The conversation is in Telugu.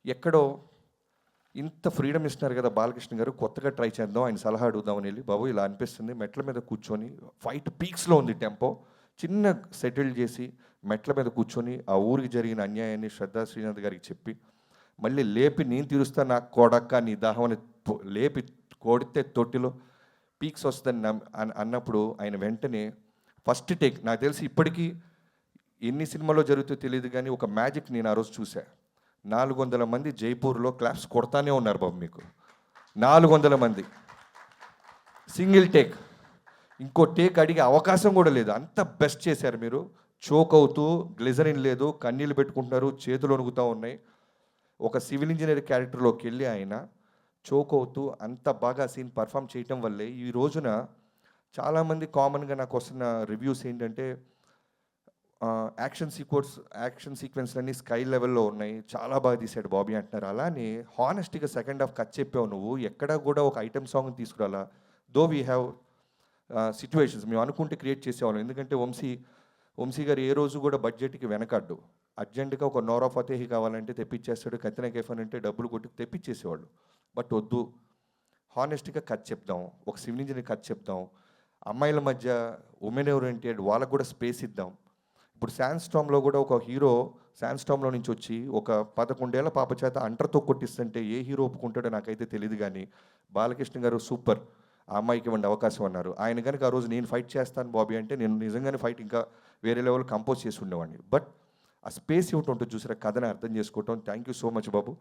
ఎక్కడో ఇంత ఫ్రీడమ్ ఇస్తున్నారు కదా బాలకృష్ణ గారు, కొత్తగా ట్రై చేద్దాం, ఆయన సలహా అడుగుదామని వెళ్ళి, బాబు ఇలా అనిపిస్తుంది, మెట్ల మీద కూర్చొని ఫైట్ పీక్స్లో ఉంది టెంపో, చిన్న సెటిల్ చేసి మెట్ల మీద కూర్చొని ఆ ఊరికి జరిగిన అన్యాయాన్ని శ్రద్ధా శ్రీనాథ్ గారికి చెప్పి, మళ్ళీ లేపి నేను తీరుస్తా నాకు కొడక్క నీ దాహం అని లేపి కొడితే తొట్టిలో పీక్స్ వస్తుందని అన్నప్పుడు ఆయన వెంటనే ఫస్ట్ టేక్, నాకు తెలిసి ఇప్పటికీ ఎన్ని సినిమాలో జరుగుతుందో తెలియదు కానీ ఒక మ్యాజిక్ నేను ఆ రోజు చూసా. 400 మంది జైపూర్లో క్లాప్స్ కొడతానే ఉన్నారు బాబు మీకు. 400 మంది సింగిల్ టేక్, ఇంకో టేక్ అడిగే అవకాశం కూడా లేదు, అంత బెస్ట్ చేశారు మీరు. చోక్ అవుతూ, గ్లిజరిన్ లేదు, కన్నీళ్ళు పెట్టుకుంటున్నారు, చేతులు వణుకుతూ ఉన్నాయి. ఒక సివిల్ ఇంజనీర్ క్యారెక్టర్లోకి వెళ్ళి ఆయన చోక్ అవుతూ అంత బాగా సీన్ పర్ఫామ్ చేయటం వల్లే ఈ రోజున చాలామంది కామన్గా నాకు వస్తున్న రివ్యూస్ ఏంటంటే, యాక్షన్ సీక్వెన్స్లన్నీ స్కై లెవెల్లో ఉన్నాయి, చాలా బాగా తీశాడు బాబీ అంటున్నారు. అలానే హానెస్ట్గా సెకండ్ హాఫ్ కట్ చెప్పావు నువ్వు, ఎక్కడా కూడా ఒక ఐటమ్ సాంగ్ తీసుకురాలా. దో వీ హ్యావ్ సిచ్యువేషన్స్ మేము అనుకుంటే క్రియేట్ చేసేవాళ్ళం, ఎందుకంటే వంశీ గారు ఏ రోజు కూడా బడ్జెట్కి వెనకడ్డు. అర్జెంటుగా ఒక నోరా ఫతేహి కావాలంటే తెప్పించేస్తాడు, కత్తిన కేఫన్ అంటే డబ్బులు కొట్టి తెప్పించేసేవాళ్ళు. బట్ వద్దు, హానెస్ట్గా కథ చెప్దాం, ఒక సివిల్ ఇంజనీర్ కథ చెప్దాం, అమ్మాయిల మధ్య ఉమెన్ ఓరియంటెడ్ వాళ్ళకు కూడా స్పేస్ ఇద్దాం. ఇప్పుడు శాండ్స్టామ్లో కూడా ఒక హీరో శాండ్స్టామ్లో నుంచి వచ్చి ఒక 11 ఏళ్ల పాప చేత అంటర్తో కొట్టిస్తుంటే ఏ హీరో ఒప్పుకుంటాడో నాకైతే తెలియదు, కానీ బాలకృష్ణ గారు సూపర్, ఆ అమ్మాయికి ఇవ్వండి అవకాశం అన్నారు. ఆయన కనుక ఆ రోజు నేను ఫైట్ చేస్తాను బాబీ అంటే నేను నిజంగానే ఫైట్ ఇంకా వేరే లెవెల్ కంపోజ్ చేసి ఉండేవాడిని. బట్ ఆ స్పేస్ ఇవ్వటం ఉంటుంది చూసారా, కథని అర్థం చేసుకోవటం. Thank you so much Babu.